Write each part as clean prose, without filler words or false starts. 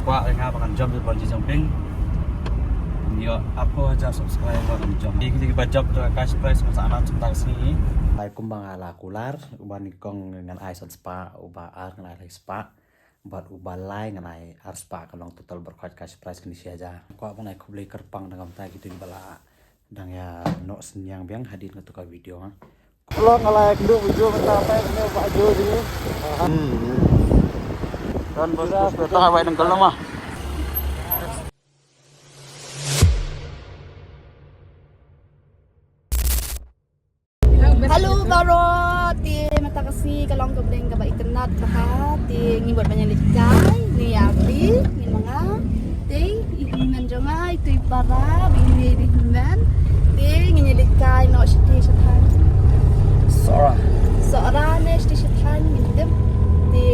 qua anh ha bằng jump vào chỉ trong ping nhiều apa aja subscribe vào jump đi cái budget cho cash price mà sana chúng sini lai kumbang ala kular uban kong dengan ai spa uba ar dengan ai spa buat ubah lai dengan ai ar spa kalau total berkat cash price kini aja kok apa naik beli kerpang dengan tai gitu bala dang ya no senyang biang hadir untuk video ha lo ngalai kedua video mencapai ini baju ini kan bos kita awak nang kalau mah halo baro ti mata kasi kalong ko bring ka ba internet ka ti ngibot banyak likai ni api ni mga ti ihiman jonga itu para bini dihiman ti ngilikai no shiti shatan Sora ne shiti shatan ngidem ti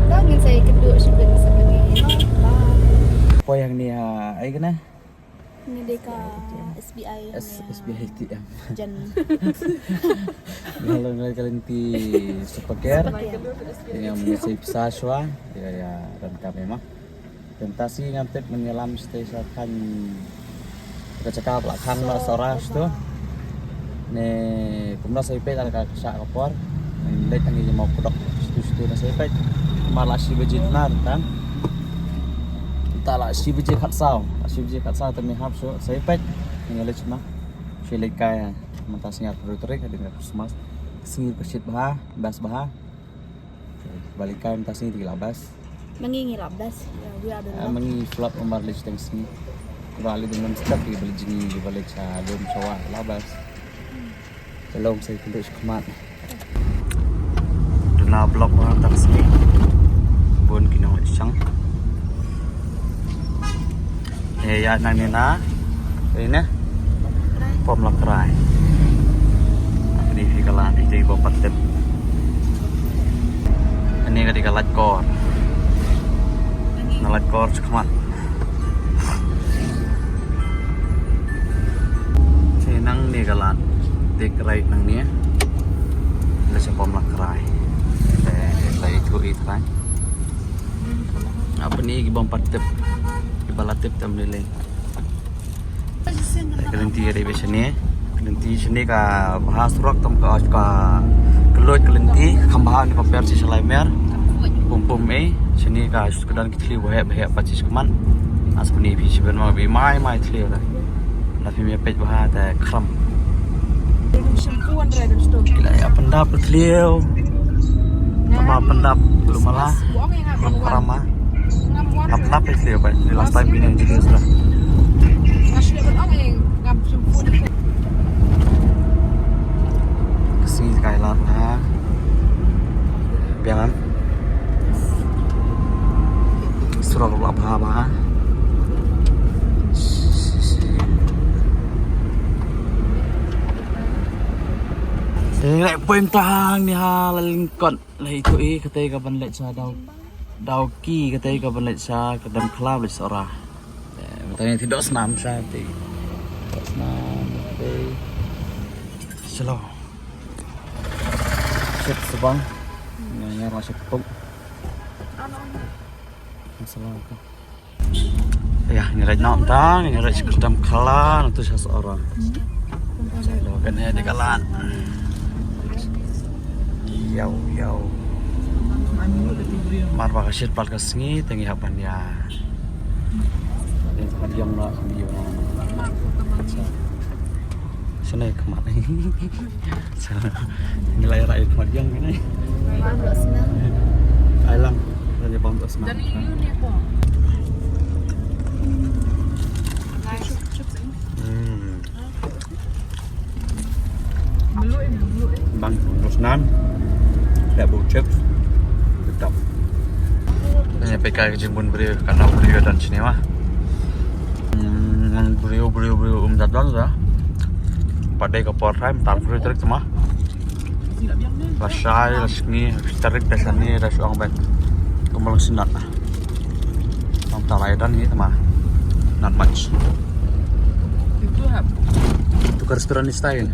ta ngin saya kedua shibin sabagi no apa yang ni ai kana ni deka SBI SBI ATM jan kalau kalian ti sepaker yang masih bisa shwa ya dan kami mah tentasi ngantek menyelam stasiun kan cakap belakang lah soras tu ne kumna sai pe ka sa kapor le tangi mau kodok stu na sai pe malah si bejit nar kan ta la si bejit khat sao tami hap so sai pe ngale cuma filek kaya mentasnya terus dengan Christmas singir kesit bah bas bah balikan mentasnya 13 mengingi labdas ya dia ada mengi flop umar listeng sini balik dengan setiap beli jini balik belum cowok labas belum saya kembali kemat duna blok orang tak sini bun kinong isang ya nanina ini pom lakrai ini hikalan ini bapak tip ini ketika lat kor nalat kor kemat nang ni kalan dik right nang ni la sa pom lakrai la itu kan apa ni gibang patip ibalatip tamlele kelenti ada di sini kelenti sini ka bahas rock tam ka kelut kelenti kambahan ni paper si selaimer pum sini ka sekedar kitli bahaya pacis keman as puni pi siben ma bi mai tli lah tapi mi pej bah ta kram gila ya pendap tliu sama pendap belum malah ramah lap tliu ba di last time ini jadi sudah kesini sekali lah biaran surah apa lại quên tang ni ha lalingkon lai tu katai ka ban lek sa dau ki katai ka ban lek sa kadam khlab lek sora matanya tidak senam sa ti senam te selo set sebang nya masuk pung assalamualaikum ya ni raj nam tang ni raj kadam khala tu sa sora selo kan ya di kalan Yau marwa kasih pal kesini tengi hapan ya yang nak sana kemana nilai rakyat Madiang ini alam dari bangsa senang bang senang ada bau chips tetap hanya PK kejimbun beri karena beri dan sini mah beri jadwal dah pada kapal time tar beri terik semua rasai rasmi terik dasarnya ras orang baik kembali sinat lah orang talai dan ini mah not much itu restoran style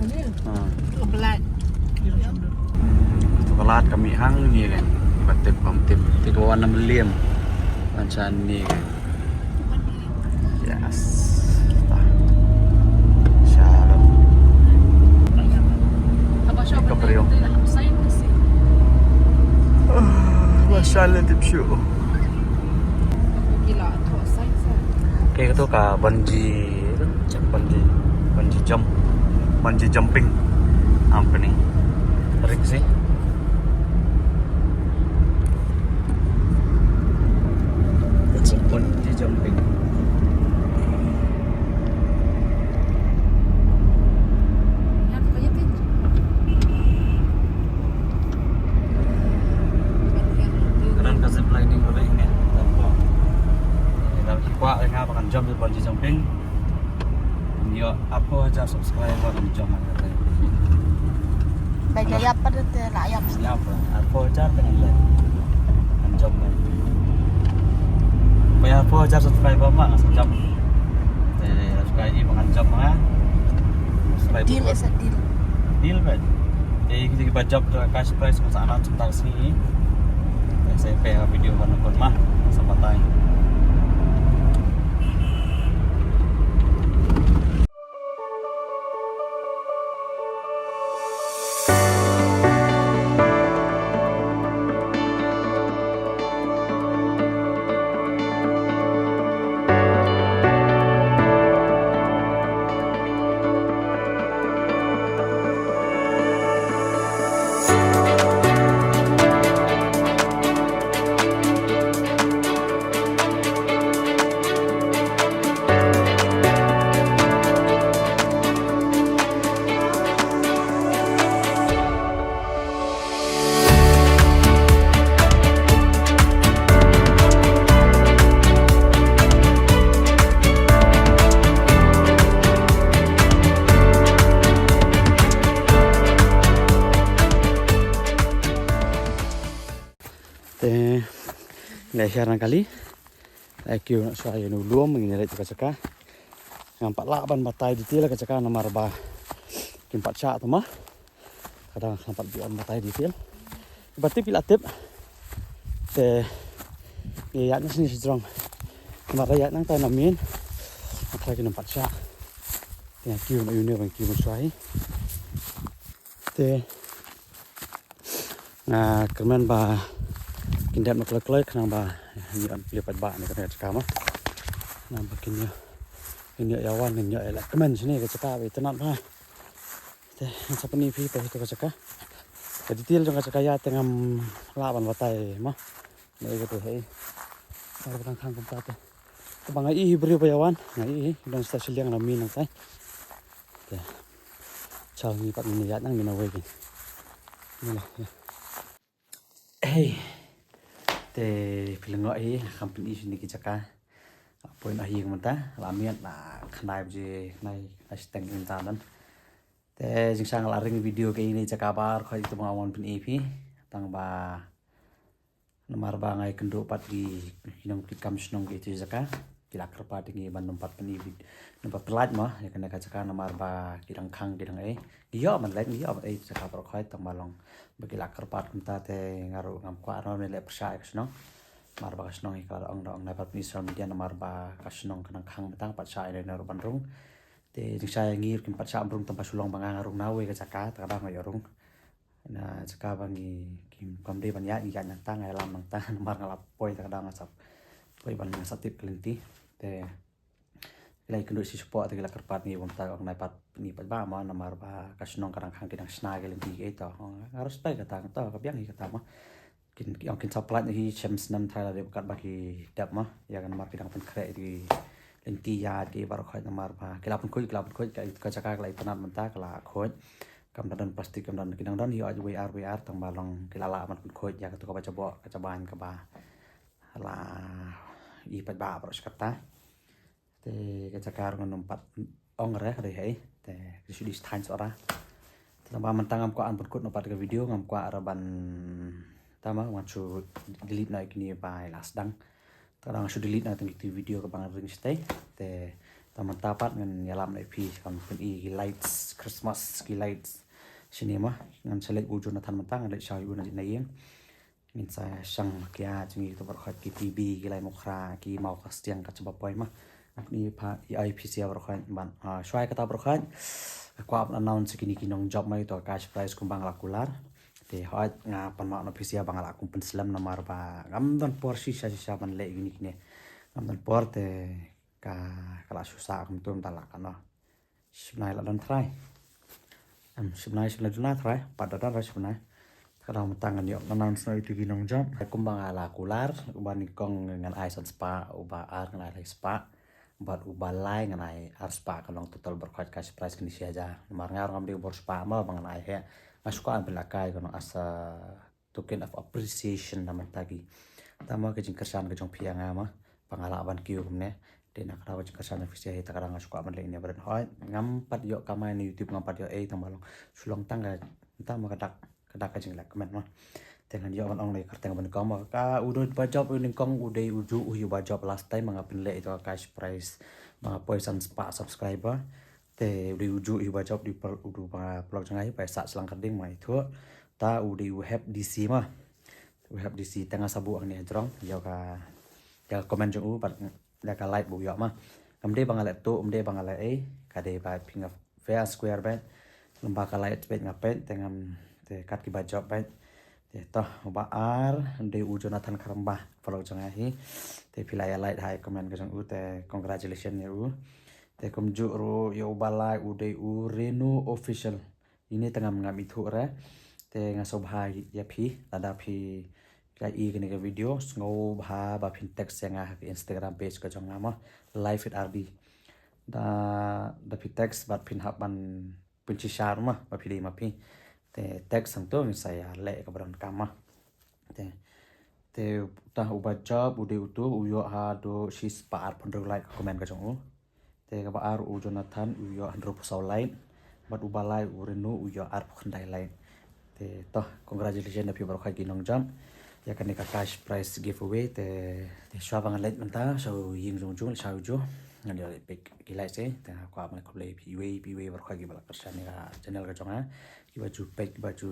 kebelat Kelat kami hang ni kan batip pamtip 3 warna meliam Macam ni. Yes. Shalom. Kapriyo. Masalah tipsyo. Kayak itu kah bungee jumping. Apa nih? Ring sih. Bungee jumping. Jump di bungee jumping. Yo, apa aja subscriber dan jump aja. Baik gaya apa deh layak. Siap lah. Apa aja dengan le. Dan jump le. Bayar apa aja subscriber mah nggak jump. Subscribe ini makan jump mah. Deal is a deal. Deal kan. Kita bajak tu cash price masa anak sebentar sini. Saya pay video mana pun mah sampai tay. Leharan kali, aku nak saya nulung mengingat itu kacaka, nampak laban batai di tiel kacaka nomor bah, kimpat cak tu mah, kadang nampak bion batai di tiel, berarti pilatip, ya ni sini sedang, nomor rakyat nang tay namin, apa lagi nampak cak, aku nak unir bang kiu saya, kerman bah. Kindat maklai kenapa ni an lipat ba ni kena cakap mah nampak kinyo yawan kinyo elak kemen sini ke cakap itu nak mah teh siapa ni pi itu cakap jadi tiel jong cakap ya tengah lawan batai mah ni gitu hei kalau kita kang kumpat tu bang ai beri bayawan ngai dan stasiun yang nami nang tai teh chào ni pat ni ya nang ni nawe ki ni lah hey pilih ngoi company sini kita poin akhir mata lamian lah kenai je kenai steng intanan jeng sang laring video ke ini cakabar kau itu mengawan pun EP tang ba nomor ba ngai kendo pat di hinong kikam senong gitu jaka kila kerpa dingi ban nompat pun EP nompat pelat mah ya kena cakap nomor ba kidang kang kidang dia man lain dia apa cakabar kau tang balong bagi lakar part kita ngaruh ngam kuat orang ni lepas saya kesenong, marba kesenong ikal orang dapat misal media marba kesenong kenang kang betang pat saya dari naruh bandung, jeng saya ngir kim pat saya bandung tempat sulong bangang ngarung nawe ke cakap kadang ngayorung, na cakap bangi kim kamde banyak ikan nantang alam nantang mar ngalap poi kadang ngasap poi ban ngasatip kelinti, Ilai kenduk si support tadi lakar part ni bumta orang dapat ni pat ba ma namar ba kasunong karang hang kinang snagel di ito harus pa kata to kabyang kata ma kin supply ni chems nam thala de bukat bagi dap ma ya kan mar kinang pen kre di lenti ya di baru khoi namar ba kilapun khoi ka cakak lai tanat menta kala khoi kam dan plastik kam dan kinang dan hi aj WR tang balong kilala man khoi ya ka to ka baca bo ka ban ka ba la i pat ba baru kata kecakar nompat ongre hari hai sudah stand suara tambah mentang ngam ko an pun nompat ke video ngam ko araban tama wancu delete naik ni by last dang kadang sudah delete naik tu video ke bang ring stay taman tapat ngan yalam naik pi kan pun lights Christmas lights sini mah ngan select ujung nathan mentang ada syai una naik min saya sang kia jingi to berkhat ki PB ki lai mokra ki mau kastiang ka chaba poi ma ni pha IPC berkhat ban shwai kata berkhat ko ap announce ki ni ki nong job mai to cash prize kumbang lakular te hot nga pan ma no pisia bangala kum pen slam na mar ba ngam don por sisa ban le ni ne ngam don por te ka kala susah kum tum tala kana sibnai la don try sibnai duna try pada ra sibnai kalau tangan yuk nanam snow itu ginong jam kumbang ala kular uban kong ngan ai san spa uba ar ngan ai spa buat uba lai ngan ai ar spa kalong total berkat cash prize kini aja mar ngar ngam di bor spa ma bang ai he asuka an belakai kono asa token of appreciation naman tagi tama ke jingkersan ke jong piang ama pangalaban kiu kumne de nak rawa jingkersan ofisia he takarang asuka man le ini badan hoy ngampat yuk kamai ni YouTube ngampat yuk tamalong sulong tangga tama kadak kajing lek komen mah dengan yo on le karteng ban kong ka udo bajop uning kong ude uju uyu bajop last time mangapin le itu cash prize mga poison spa subscriber te ude uju uyu bajop di udu mga blog jangai pa sa selang kading mai itu ta ude u have DC mah u have DC tengah sabu ang ni jrong yo ka ya komen jung u pat da ka like bu yo mah kamde bangale tu umde bangale kade ba pinga fair square bet lembaga light bet ngapet tengam te kat ki bajop bet te toh baar de u Jonathan Karambah follow jangai hi te pilaya light hai comment ka jang u te congratulations ya u te kumju ro yo balai u de u Reno official ini tengah ngam itu ra te ngasobhai ya phi lada phi kai i kene ka video ngo bha ba phin text yang ke Instagram page ka jang ma live it rb da phi text ba phin hab ban punchi shar ma ba phi ma phi te text sang to saya le ka bran kama te ta uba job ude utu uyo ha do shis par pondro like comment ka jong te ka ba ar u Jonathan uyo 100% line bat uba lai u Reno uyo ar khandai line te to congratulations na pi bar kha ginong jam ya kan ka cash prize giveaway te shwa bang let manta so ying jong jong sa jo ngani le pek gilai se te ko ma ko le pi bar kha gi bala kersan ni channel ka jong ha ki baju pek baju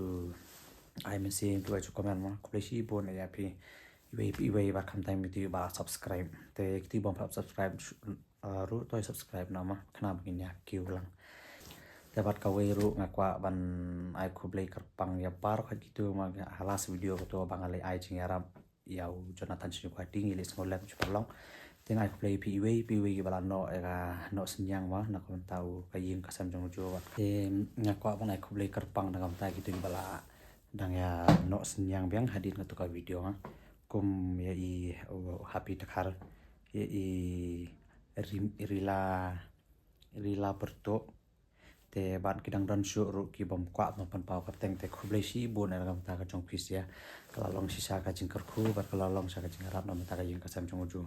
ai men se ki baju comment ma ko le si bon ya pi pi bar kham time mi ti ba subscribe te ti bom subscribe ru toy subscribe na ma khana begin ya ki ulang dapat kaweru ngakwa ban ai kublai kerpang ya par khat gitu ma halas video to bangale ai jing yaram yau Jonathan sinu ka ding ilis ngolem chupalong teng ai kublai pi bala no era no senyang ma na kon tau kayim kasam jong jo te ngakwa ban ai kublai kerpang na ta gitu bala dang ya no senyang biang hadin ngatu ka video ha kum ya i happy takhar ya i rila perto te ban kidang dan syuru ki bom kwa no pan pau kapteng te khublei si bon na gam ta ka jong phis ya kala long si sa ka jing kar khu ba kala long sa ka jing rap no ta ka jing ka sam jong ju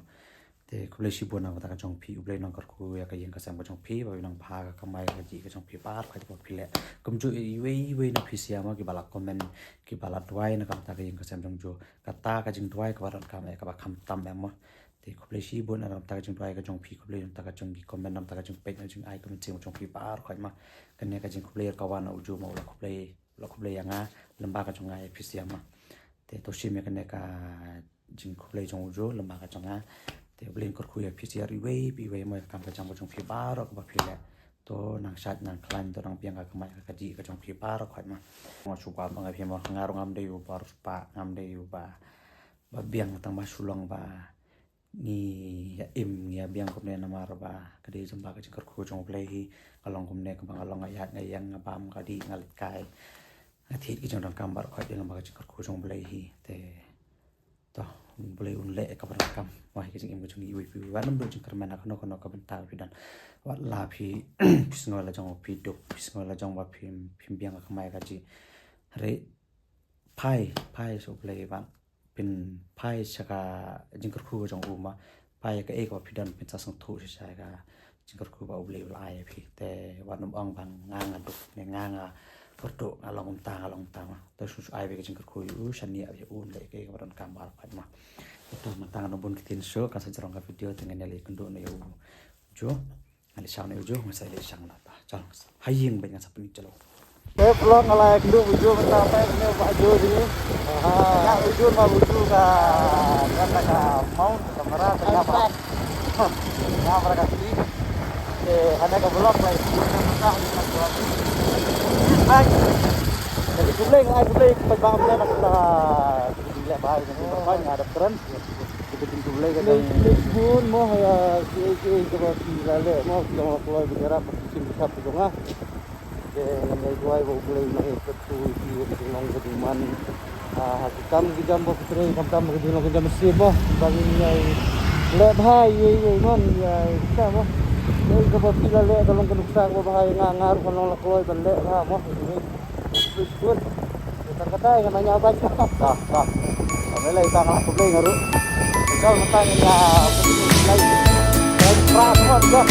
te khublei si bon na ta ka jong phi ublei nang kar khu ya ka jing ka sam ka jong phi ba nang pha ka kamai ka ji ka jong phi par ka ba phi le kum ju we na phis ya ma ki bala comment ki bala twai na kam ta ka jing ka sam jong ju ka ta ka jing twai ka baran kam ka ba kham tam ya ma te khublei si bon na ta ka jing twai ka jong phi khublei ta ka jong ki comment nam ta ka jong pe na jing ai ka min jong phi par ka ma kan ka jing kublai kawan uju mau la kublai yang lembaga jonga efisiama te to shime kan ka jing kublai jong uju lembaga jonga te blin kor khu efisia riwei pi wei mo kam ka jang jong phi bar ko ba phi le to nang sat nang klan to nang piang ka mai ka ji ka jong phi bar ko ma mo chu pa ma phi mo ngarong am de u bar pa am de u ba biang tang ma sulong ba ni ya im ya biang ko ne na mar ba ka de jamba ka jingkar khu jong play hi kalong ko ne ka bang along ayat ngai yang bam ka di ngal kai athi ki jong kam bar kho de na ka jingkar khu jong play hi te to boleh unle ka bar kam wa ki jing im jong i wi wa nam do jingkar mana kono ka bentar pi dan wa la phi pisngol la jong pi duk pisngol la jong wa phim biang ka mai ka ji re pai so play baเป็นไพ่ชะกาจิงกรคูจงอูมาไพ่ก็เอกว่าพี่ดันเป็นซาสงทูใช่กาจิงกรคูว่าอุบลีอุลายพี่แต่วันน้ำอ่องบางงางดุเนี่ยงางกระโดดลองตามาแต่สุดท้ายไปก็จิงกรคูอยู่ชันนี่อะไรอุ่นเลยก็วันนั้นการบาดไปมาตัวมันต่างกันบนกินโชว์การแสดงกับวิดีโอถึงเงี้ยเลยกันดูในอูจูอะไรช่างในอูจูไม่ใช่เลยช่างนะตาจังให้ยิงเป็นงานสับปะรดจะลง Vlog ngalai kedua wujud sampai ini baju ini. Ya wujud mah wujud kan mau kamera kenapa? Ya mereka sih. Hanya ke vlog lagi. Baik. Jadi kublai perbangnya nak lah. Bila bahaya ni banyak ada keren. Kita kublai kan. Pun mau ya ke lale mau kita keluar bicara pasal bisa pegang. Ngai guai bo ulai ngai petu di nong keduman hakam gidam bo putre kam ke dinong gidam mesir bo bagi ngai le bhai ye non ya sama ngai ke bo pila le kalong kenuksang bo bhai ngar kalong lakloi ban le ha mo ini betul kita kata yang nanya apa dah ame lai tang aku play ngaru kau matang ya lai keras mo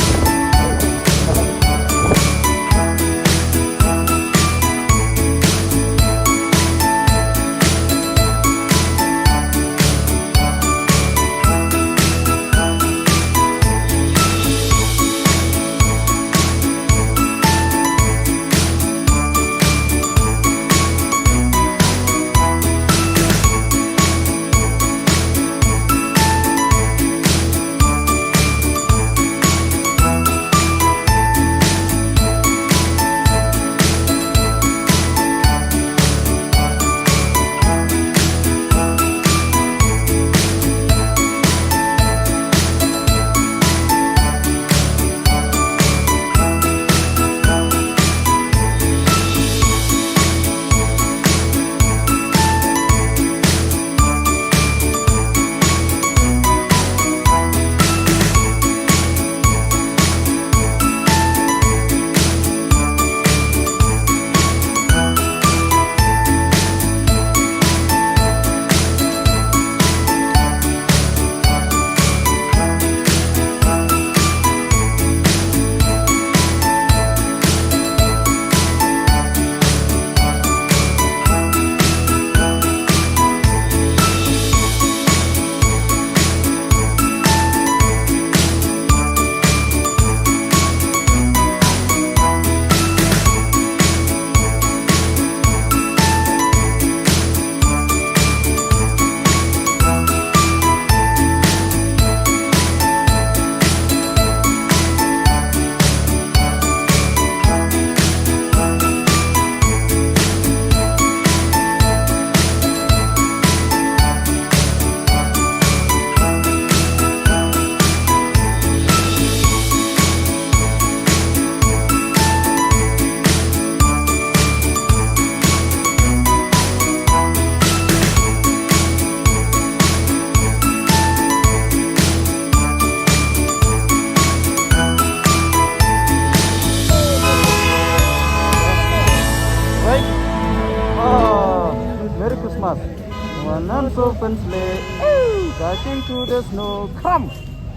open sleigh, dashing to the snow, come,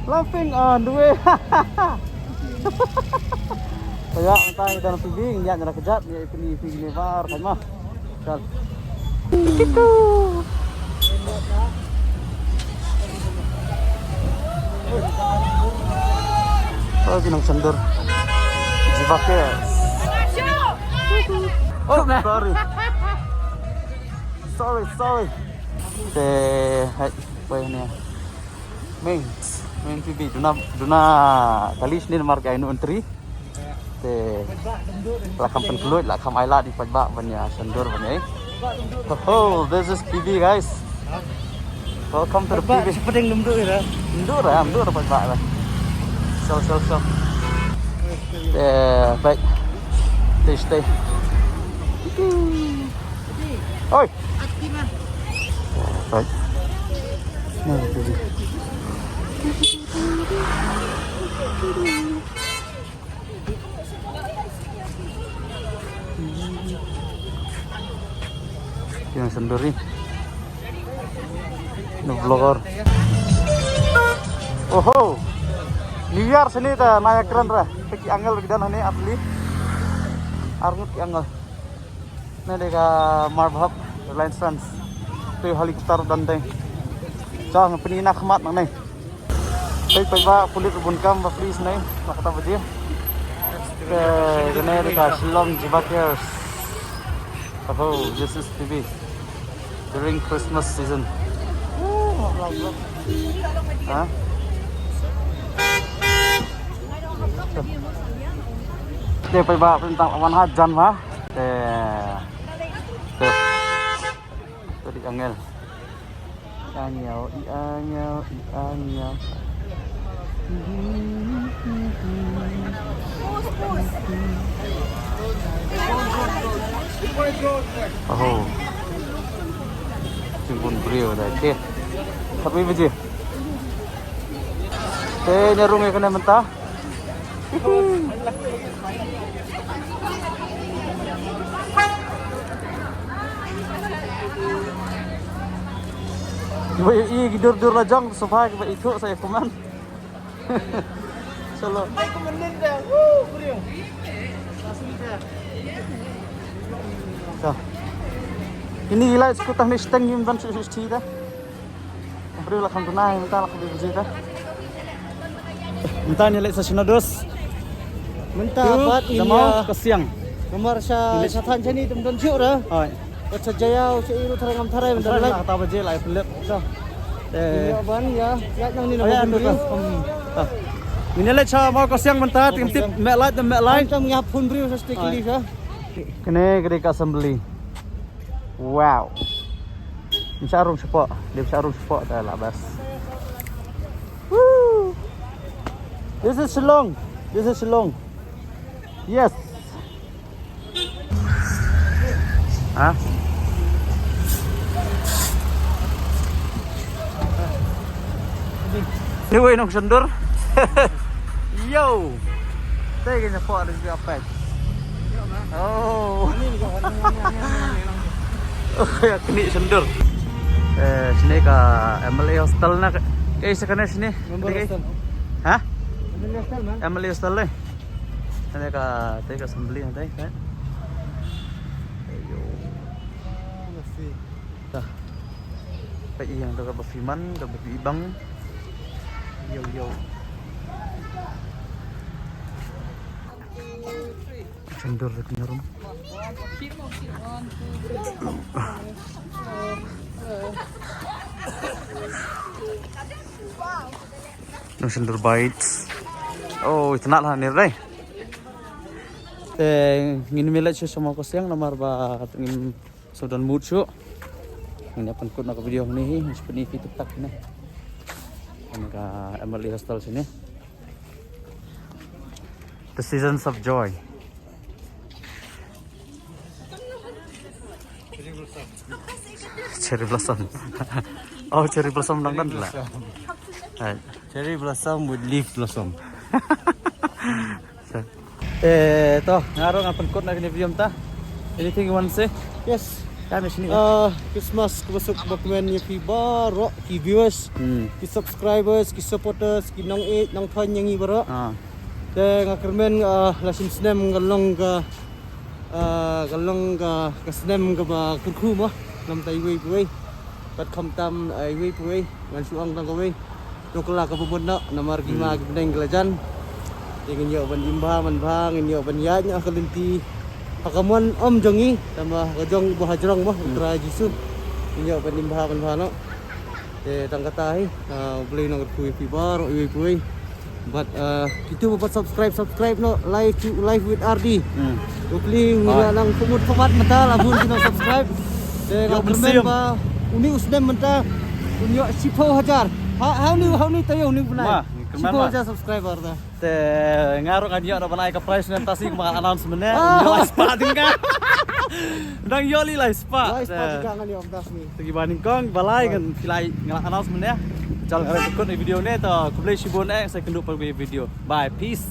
laughing on the way. Kaya ang tayo dan pibing, yan na kejat, ya pini var, kan mah. Kal. Gitu. Oh, ginang sandur. Jibakes. Oh, sorry. Hai quay nè mình phi duna kalis ni marga inu entry la kampen fluid la kam aila di pajba banya sandur banya oh this is PB guys, welcome to the PB seperti lumdur ya lumdur pajba lah so baik stay oi baik. Nah, ini. Yang sendiri. Ini vlogger. Oh, New Year sini ta naya keren ra. Peki angel bidan hani asli. Arngut angel. Nah deka Marbhab Reliance Trans. Itu helikopter dan teng. Jangan penina khmat nang nei. Pai ba kulit ubun kam ba please nei. Makata baje. Ke gene deka Shillong Jibakers. Oh, this is TV during Christmas season. Hả? Để phải bảo tentang lawan hajan mah. Tuh. Tuh di angel. Anyau, anyau, anyau. Oh. Timbun beliau dah. Okey. Tapi beje. Nyarung ya kena mentah. Coba tidur lajang sofa coba itu saya kuman. Solo. Saya kumanin dah. Beliau. Langsung dah. So. Ini gila sekutah ni steng yun ban suci dah. Beliau lah kan tunai minta lah beli beje dah. Minta nilai sa sinados. Minta buat ini mau ke siang. Nomor sa satan sini teman-teman siu dah. Oi. Sa jayau sa iru tarang tarai Bentar bentar lah kata beje lah pelet. So. Ini aban ya. Ya nang ni Ayan, nomor tuh. Ini lihat siya mau ke siang bentar, tip mek light dan mek light. Macam ngapun beri sa stick ini sa. Kene gede ka assembly. Wow. Bisa arum support, dia bisa arum support dah lah bas. Woo. This is Shillong. This is Shillong. Yes. Hah? Dewe nong sendur. Yo. Tege nya po ada juga apa? Oh. Oh ya kini sendur. Sini ke Emily Hostel na kayak sekarang sini. Hah? Emily Hostel le. Sini ke tadi ke assembly nanti kan. Ayo. Dah. Kayak yang ke Bafiman, ke Ibang. Yo. Sendur ke nyarum. Sendur bites. Oh, itu nak lah ni ray. Ngin milat siya sama ko siyang namar ba ngin sodan mood siya. Ini akan kut nak video ni seperti itu tak ni. Ka Emily Hostel sini. The Seasons of Joy. Cherry blossom. Oh, cherry blossom lang lah. Cherry blossom with leaf blossom. Toh, ngarong ang pangkot na video ta. Anything you want to say? Yes. Kami sini. Christmas kubasuk bakmen ni pi baro ki viewers, ki subscribers, ki supporters, ki nang nang fan yang ibaro. Te ngakermen lasim snem galong ka snem ka ba kurku mo nam tai wei pat kham tam ai wei ngan suang tang ka wei nokla ka bubun na namar gi ma gi bendeng gelajan ingin yo ban imba man bang ingin yo ban ya nya kalinti pakamuan om jongi tambah gajong bahajrong mo tra jisu ingin yo ban imba ban bano te tang katai beli nang kui pi bar wei but itu buat subscribe no live with RD. Beli ngura nang kumut papat mata labun kita subscribe. Dengan komen ba uni usdem mata unyo 10,000. How ni tayo ni punai. 10,000 subscriber dah. Te ngaruh kan yo na banai ka price na tasi mga announcement na. Yo spa din ka. Dang yoli lah spa. Live jangan yo das ni. Segi baning kong balai kan pilai ngala announcement ya. Jangan ikut video ni to kublai shibon saya kenduk per video. Bye, peace.